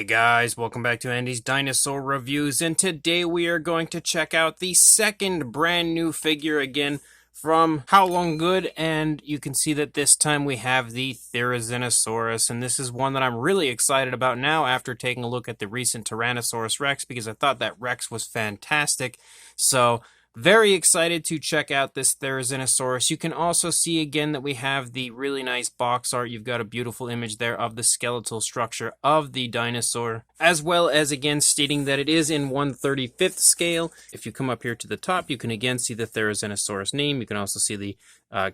Hey guys, welcome back to Andy's Dinosaur Reviews, and today we are going to check out the second brand new figure again from Haolonggood, and you can see that this time we have the Therizinosaurus, and this is one that I'm really excited about now after taking a look at the recent Tyrannosaurus Rex, because I thought that Rex was fantastic. So very excited to check out this Therizinosaurus. You can also see again that we have the really nice box art. You've got a beautiful image there of the skeletal structure of the dinosaur, as well as again stating that it is in 1/35th scale. If you come up here to the top, you can again see the Therizinosaurus name. You can also see the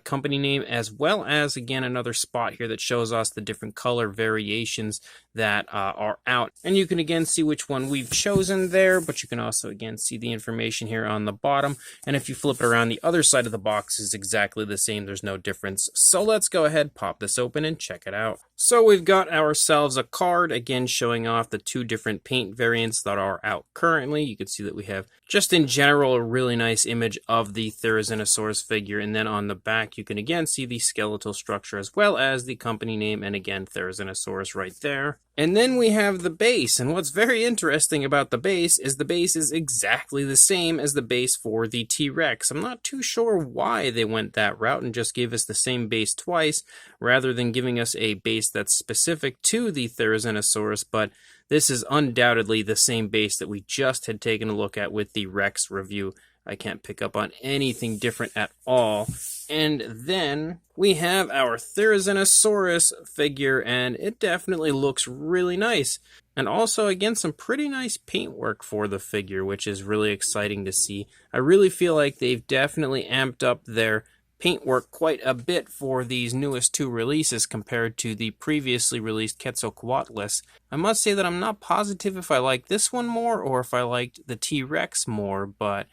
company name, as well as again another spot here that shows us the different color variations that are out. And you can again see which one we've chosen there, but you can also again see the information here on the bottom. And if you flip it around, the other side of the box is exactly the same. There's no difference. So let's go ahead, pop this open, and check it out. So we've got ourselves a card, again showing off the two different paint variants that are out currently. You can see that we have, just in general, a really nice image of the Therizinosaurus figure. And then on the back, you can again see the skeletal structure as well as the company name, and again, Therizinosaurus right there. And then we have the base, and what's very interesting about the base is exactly the same as the base for the T-Rex. I'm not too sure why they went that route and just gave us the same base twice, rather than giving us a base that's specific to the Therizinosaurus, but this is undoubtedly the same base that we just had taken a look at with the Rex review. I can't pick up on anything different at all. And then we have our Therizinosaurus figure, and it definitely looks really nice. And also, again, some pretty nice paintwork for the figure, which is really exciting to see. I really feel like they've definitely amped up their paintwork quite a bit for these newest two releases compared to the previously released Quetzalcoatlus. I must say that I'm not positive if I like this one more or if I liked the T-Rex more, but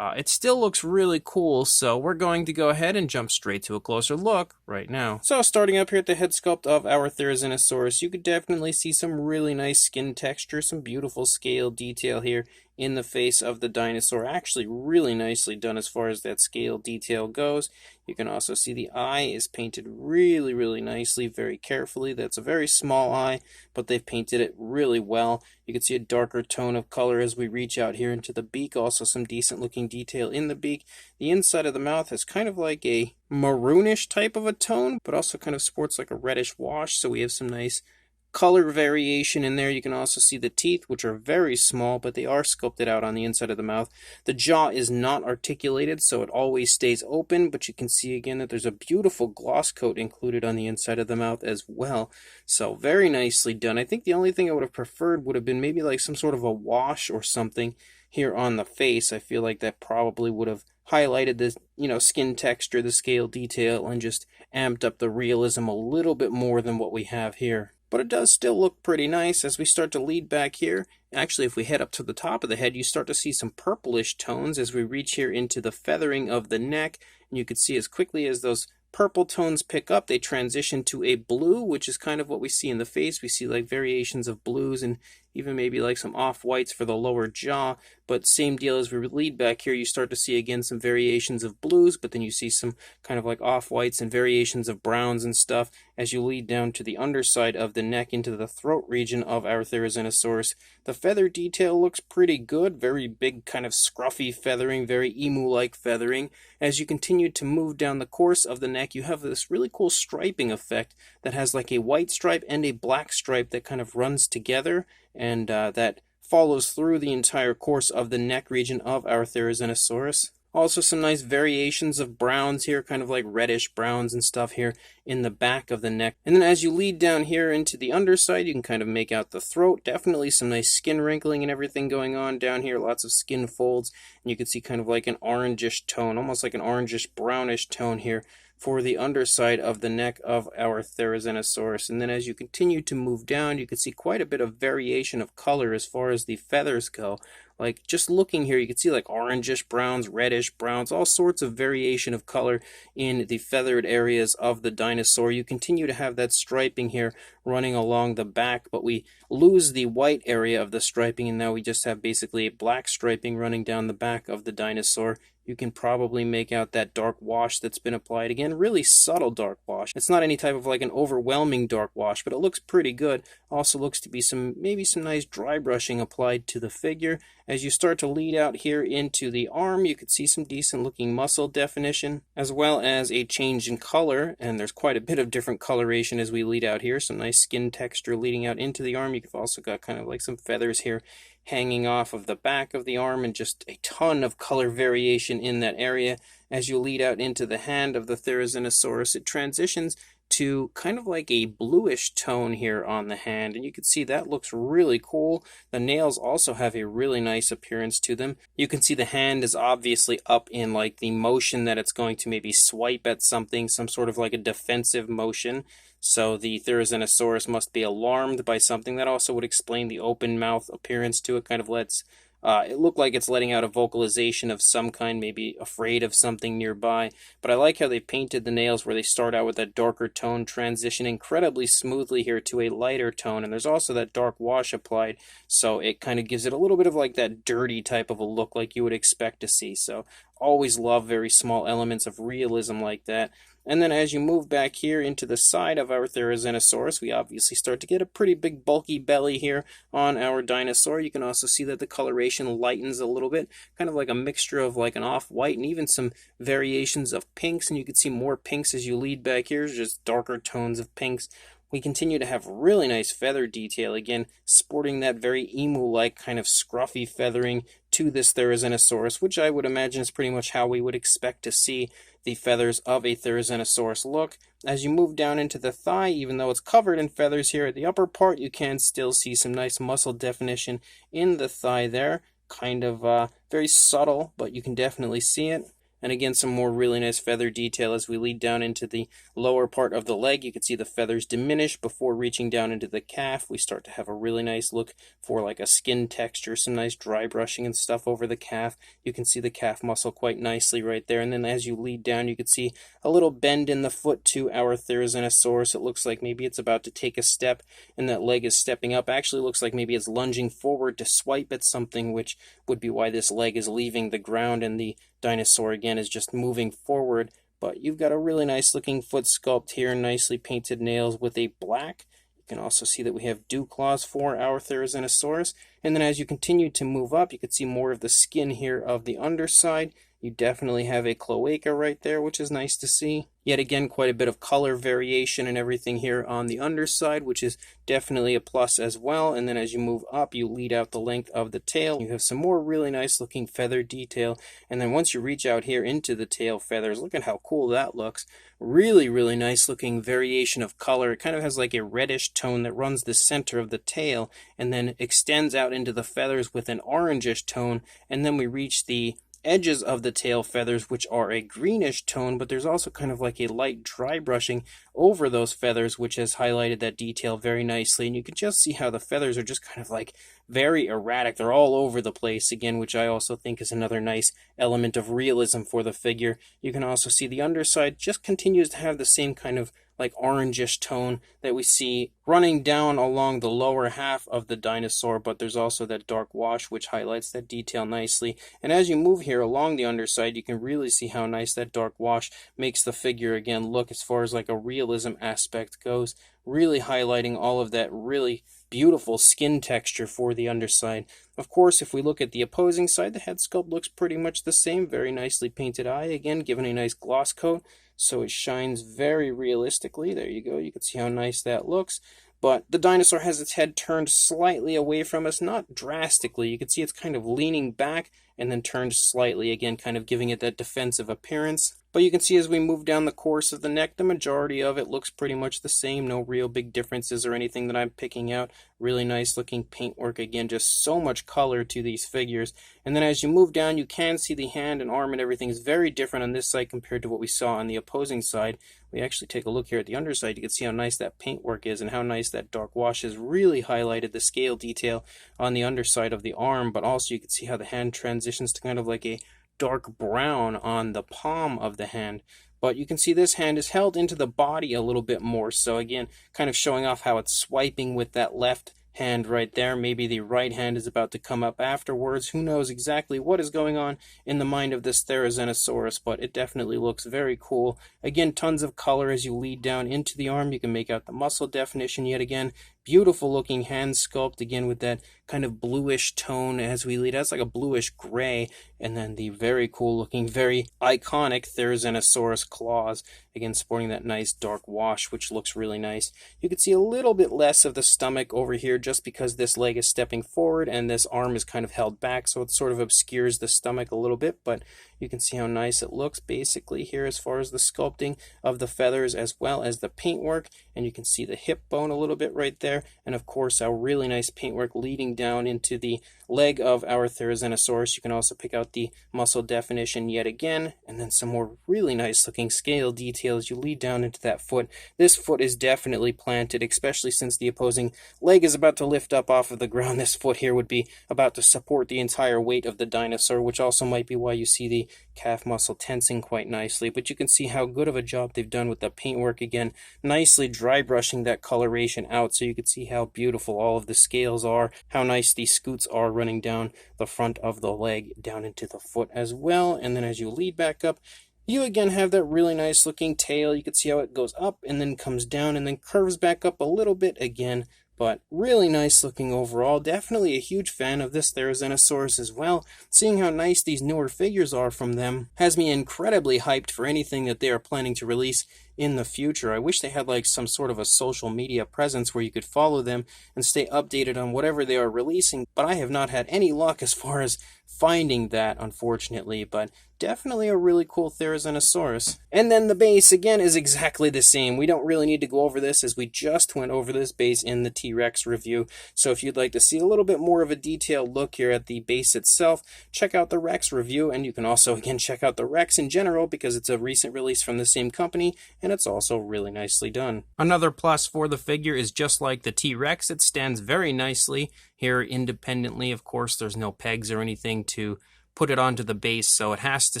it still looks really cool, so we're going to go ahead and jump straight to a closer look right now. So starting up here at the head sculpt of our Therizinosaurus, you could definitely see some really nice skin texture, some beautiful scale detail here in the face of the dinosaur. Actually really nicely done as far as that scale detail goes. You can also see the eye is painted really nicely, very carefully. That's a very small eye, but they've painted it really well. You can see a darker tone of color as we reach out here into the beak. Also some decent looking detail in the beak. The inside of the mouth has kind of like a maroonish type of a tone, but also kind of sports like a reddish wash, so we have some nice color variation in there. You can also see the teeth, which are very small, but they are sculpted out on the inside of the mouth. The jaw is not articulated, so it always stays open, but you can see again that there's a beautiful gloss coat included on the inside of the mouth as well. So very nicely done. I think the only thing I would have preferred would have been maybe like some sort of a wash or something here on the face. I feel like that probably would have highlighted the, skin texture, the scale detail, and just amped up the realism a little bit more than what we have here. But it does still look pretty nice. As we start to lead back here, actually if we head up to the top of the head, you start to see some purplish tones as we reach here into the feathering of the neck, and you can see as quickly as those purple tones pick up, they transition to a blue, which is kind of what we see in the face. We see like variations of blues and even maybe like some off-whites for the lower jaw, but same deal as we lead back here, you start to see again some variations of blues, but then you see some kind of like off-whites and variations of browns and stuff as you lead down to the underside of the neck into the throat region of our Therizinosaurus. The feather detail looks pretty good, very big kind of scruffy feathering, very emu-like feathering. As you continue to move down the course of the neck, you have this really cool striping effect that has like a white stripe and a black stripe that kind of runs together, and that follows through the entire course of the neck region of our Therizinosaurus. Also some nice variations of browns here, kind of like reddish browns and stuff here in the back of the neck. And then as you lead down here into the underside, you can kind of make out the throat. Definitely some nice skin wrinkling and everything going on down here, lots of skin folds. And you can see kind of like an orangish tone, almost like an orangish brownish tone here for the underside of the neck of our Therizinosaurus. And then as you continue to move down, you can see quite a bit of variation of color as far as the feathers go. like just looking here, you can see like orangish browns, reddish browns, all sorts of variation of color in the feathered areas of the dinosaur. You continue to have that striping here running along the back, but we lose the white area of the striping, and now we just have basically a black striping running down the back of the dinosaur. You can probably make out that dark wash that's been applied. Again, really subtle dark wash. It's not any type of like an overwhelming dark wash, but it looks pretty good. Also looks to be maybe some nice dry brushing applied to the figure. As you start to lead out here into the arm, you can see some decent looking muscle definition, as well as a change in color, and there's quite a bit of different coloration as we lead out here. Some nice skin texture leading out into the arm. You've also got kind of like some feathers here hanging off of the back of the arm, and just a ton of color variation in that area. As you lead out into the hand of the Therizinosaurus, it transitions to kind of like a bluish tone here on the hand, and you can see that looks really cool. The nails also have a really nice appearance to them. You can see the hand is obviously up in like the motion that it's going to maybe swipe at something, some sort of like a defensive motion. So the Therizinosaurus must be alarmed by something. That also would explain the open mouth appearance to it. Kind of lets it look like it's letting out a vocalization of some kind, maybe afraid of something nearby. But I like how they painted the nails where they start out with that darker tone, transition incredibly smoothly here to a lighter tone. And there's also that dark wash applied, so it kind of gives it a little bit of like that dirty type of a look like you would expect to see. So always love very small elements of realism like that. And then as you move back here into the side of our Therizinosaurus, we obviously start to get a pretty big bulky belly here on our dinosaur. You can also see that the coloration lightens a little bit, kind of like a mixture of like an off-white and even some variations of pinks. And you can see more pinks as you lead back here, just darker tones of pinks. We continue to have really nice feather detail, again, sporting that very emu-like kind of scruffy feathering to this Therizinosaurus, which I would imagine is pretty much how we would expect to see the feathers of a Therizinosaurus look. As you move down into the thigh, even though it's covered in feathers here at the upper part, you can still see some nice muscle definition in the thigh there. Kind of very subtle, but you can definitely see it. And again, some more really nice feather detail as we lead down into the lower part of the leg. You can see the feathers diminish before reaching down into the calf. We start to have a really nice look for like a skin texture, some nice dry brushing and stuff over the calf. You can see the calf muscle quite nicely right there. And then as you lead down, you can see a little bend in the foot to our Therizinosaurus. It looks like maybe it's about to take a step and that leg is stepping up. Actually looks like maybe it's lunging forward to swipe at something, which would be why this leg is leaving the ground and the dinosaur again is just moving forward. But you've got a really nice looking foot sculpt here, nicely painted nails with a black. You can also see that we have dew claws for our Therizinosaurus. And then as you continue to move up, you can see more of the skin here of the underside. You definitely have a cloaca right there, which is nice to see. Yet again, quite a bit of color variation and everything here on the underside, which is definitely a plus as well. And then as you move up, you lead out the length of the tail. You have some more really nice looking feather detail. And then once you reach out here into the tail feathers, look at how cool that looks. Really, really nice looking variation of color. It kind of has like a reddish tone that runs the center of the tail and then extends out into the feathers with an orangish tone. And then we reach the edges of the tail feathers, which are a greenish tone, but there's also kind of like a light dry brushing over those feathers, which has highlighted that detail very nicely. And you can just see how the feathers are just kind of like very erratic. They're all over the place again, which I also think is another nice element of realism for the figure. You can also see the underside just continues to have the same kind of like orangish tone that we see running down along the lower half of the dinosaur, but there's also that dark wash which highlights that detail nicely. And as you move here along the underside, you can really see how nice that dark wash makes the figure again look as far as like a realism aspect goes, really highlighting all of that really beautiful skin texture for the underside. Of course, if we look at the opposing side, the head sculpt looks pretty much the same. Very nicely painted eye, again given a nice gloss coat, so it shines very realistically. There you go, you can see how nice that looks. But the dinosaur has its head turned slightly away from us, not drastically. You can see it's kind of leaning back and then turned slightly, again kind of giving it that defensive appearance. But you can see as we move down the course of the neck, the majority of it looks pretty much the same. No real big differences or anything that I'm picking out. Really nice looking paintwork. Again, just so much color to these figures. And then as you move down, you can see the hand and arm and everything is very different on this side compared to what we saw on the opposing side. We actually take a look here at the underside. You can see how nice that paintwork is and how nice that dark wash has really highlighted the scale detail on the underside of the arm. But also you can see how the hand transitions to kind of like a dark brown on the palm of the hand. But you can see this hand is held into the body a little bit more. So again, kind of showing off how it's swiping with that left hand right there. Maybe the right hand is about to come up afterwards. Who knows exactly what is going on in the mind of this Therizinosaurus, but it definitely looks very cool. Again, tons of color as you lead down into the arm. You can make out the muscle definition yet again. Beautiful looking hand sculpt, again with that kind of bluish tone as we lead. That's like a bluish gray. And then the very cool looking, very iconic Therizinosaurus claws. Again, sporting that nice dark wash, which looks really nice. You can see a little bit less of the stomach over here just because this leg is stepping forward and this arm is kind of held back. So it sort of obscures the stomach a little bit, but you can see how nice it looks basically here as far as the sculpting of the feathers as well as the paintwork. And you can see the hip bone a little bit right there. And of course, our really nice paintwork leading down into the leg of our Therizinosaurus. You can also pick out the muscle definition yet again, and then some more really nice looking scale details. You lead down into that foot. This foot is definitely planted, especially since the opposing leg is about to lift up off of the ground. This foot here would be about to support the entire weight of the dinosaur, which also might be why you see the calf muscle tensing quite nicely. But you can see how good of a job they've done with the paintwork. Again, nicely dry brushing that coloration out so you can see how beautiful all of the scales are, how nice these scoots are running down the front of the leg down into the foot as well. And then as you lead back up, you again have that really nice looking tail. You can see how it goes up and then comes down and then curves back up a little bit again. But really nice looking overall. Definitely a huge fan of this Therizinosaurus as well. Seeing how nice these newer figures are from them has me incredibly hyped for anything that they are planning to release in the future. I wish they had like some sort of a social media presence where you could follow them and stay updated on whatever they are releasing, but I have not had any luck as far as finding that, unfortunately. But definitely a really cool Therizinosaurus. And then the base, again, is exactly the same. We don't really need to go over this as we just went over this base in the T-Rex review. So if you'd like to see a little bit more of a detailed look here at the base itself, check out the Rex review. And you can also, again, check out the Rex in general because it's a recent release from the same company, and it's also really nicely done. Another plus for the figure is just like the T-Rex, it stands very nicely here independently. Of course, there's no pegs or anything to put it onto the base, so it has to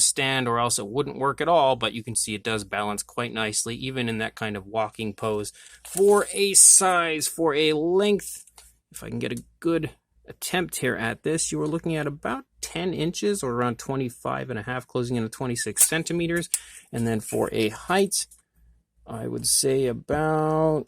stand or else it wouldn't work at all, but you can see it does balance quite nicely, even in that kind of walking pose. For a size, for a length, if I can get a good attempt here at this, you are looking at about 10 inches or around 25.5, closing in at 26 centimeters. And then for a height, I would say about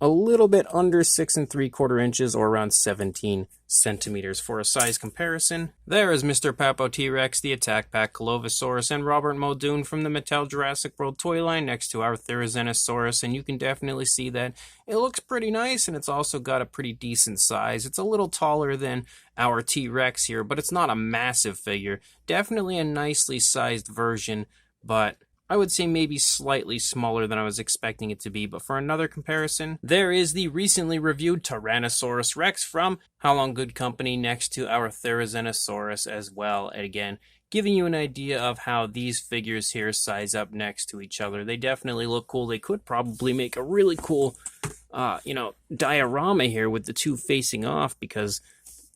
a little bit under 6 3/4 inches or around 17 centimeters. For a size comparison, there is Mr. Papo T-Rex, the Attack Pack Colovosaurus, and Robert Muldoon from the Mattel Jurassic World toy line next to our Therizinosaurus, and you can definitely see that it looks pretty nice, and it's also got a pretty decent size. It's a little taller than our T-Rex here, but it's not a massive figure. Definitely a nicely sized version, but I would say maybe slightly smaller than I was expecting it to be. But for another comparison, there is the recently reviewed Tyrannosaurus Rex from Haolonggood Company next to our Therizinosaurus as well. And again, giving you an idea of how these figures here size up next to each other. They definitely look cool. They could probably make a really cool, diorama here with the two facing off, because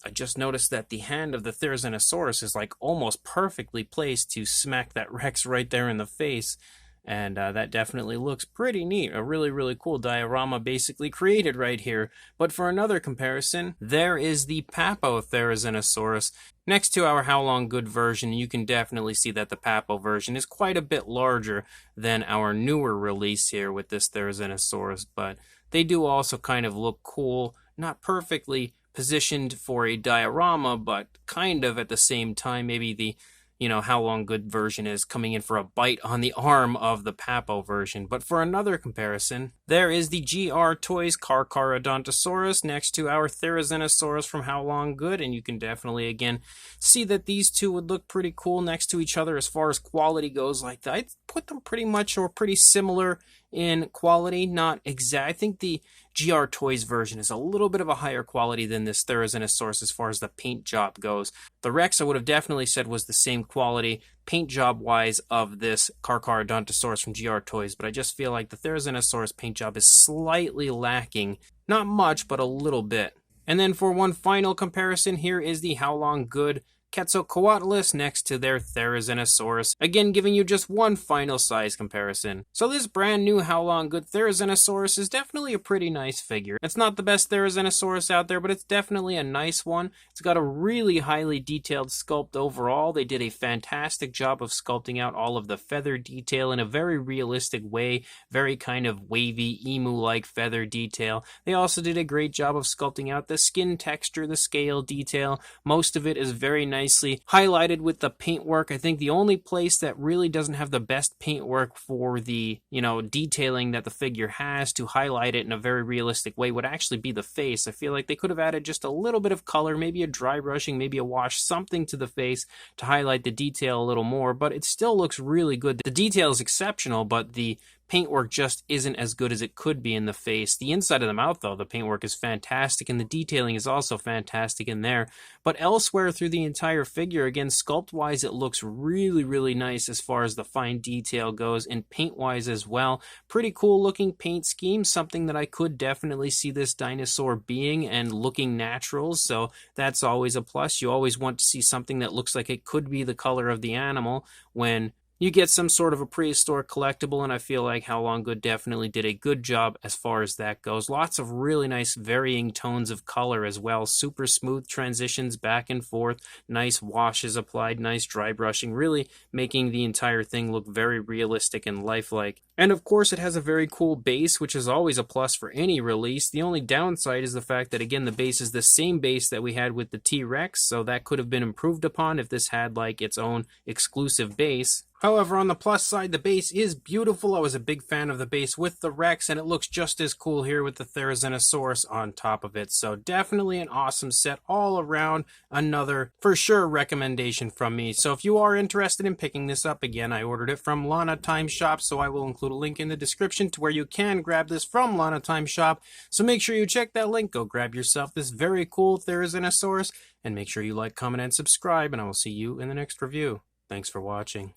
I just noticed that the hand of the Therizinosaurus is like almost perfectly placed to smack that Rex right there in the face. And that definitely looks pretty neat. A really, really cool diorama basically created right here. But for another comparison, there is the Papo Therizinosaurus next to our Haolonggood version. You can definitely see that the Papo version is quite a bit larger than our newer release here with this Therizinosaurus. But they do also kind of look cool. Not perfectly positioned for a diorama, but kind of at the same time. Maybe the Haolonggood version is coming in for a bite on the arm of the Papo version. But for another comparison, there is the GR Toys Carcharodontosaurus next to our Therizinosaurus from Haolonggood, and you can definitely, again, see that these two would look pretty cool next to each other as far as quality goes. Like that, I'd put them pretty much or pretty similar in quality, not exact. I think the GR Toys version is a little bit of a higher quality than this Therizinosaurus as far as the paint job goes. The Rex I would have definitely said was the same quality paint job wise of this Carcharodontosaurus from GR Toys, but I just feel like the Therizinosaurus paint job is slightly lacking. Not much, but a little bit. And then for one final comparison, here is the Haolonggood Quetzalcoatlus next to their Therizinosaurus, again giving you just one final size comparison. So this brand new Haolonggood Therizinosaurus is definitely a pretty nice figure. It's not the best Therizinosaurus out there, but it's definitely a nice one. It's got a really highly detailed sculpt overall. They did a fantastic job of sculpting out all of the feather detail in a very realistic way, very kind of wavy, emu-like feather detail. They also did a great job of sculpting out the skin texture, the scale detail. Most of it is very nicely highlighted with the paintwork. I think the only place that really doesn't have the best paintwork for the, detailing that the figure has to highlight it in a very realistic way would actually be the face. I feel like they could have added just a little bit of color, maybe a dry brushing, maybe a wash, something to the face to highlight the detail a little more, but it still looks really good. The detail is exceptional, but the paintwork just isn't as good as it could be in the face. The inside of the mouth, though, the paintwork is fantastic, and the detailing is also fantastic in there. But elsewhere through the entire figure, again, sculpt-wise, it looks really, really nice as far as the fine detail goes, and paint-wise as well. Pretty cool-looking paint scheme, something that I could definitely see this dinosaur being and looking natural, so that's always a plus. You always want to see something that looks like it could be the color of the animal when you get some sort of a prehistoric collectible, and I feel like Haolonggood definitely did a good job as far as that goes. Lots of really nice varying tones of color as well. Super smooth transitions back and forth. Nice washes applied, nice dry brushing, really making the entire thing look very realistic and lifelike. And of course it has a very cool base, which is always a plus for any release. The only downside is the fact that, again, the base is the same base that we had with the T-Rex, so that could have been improved upon if this had like its own exclusive base. However, on the plus side, the base is beautiful. I was a big fan of the base with the Rex, and it looks just as cool here with the Therizinosaurus on top of it. So definitely an awesome set all around. Another, for sure, recommendation from me. So if you are interested in picking this up, again, I ordered it from Lana Time Shop, so I will include a link in the description to where you can grab this from Lana Time Shop. So make sure you check that link. Go grab yourself this very cool Therizinosaurus, and make sure you like, comment, and subscribe, and I will see you in the next review. Thanks for watching.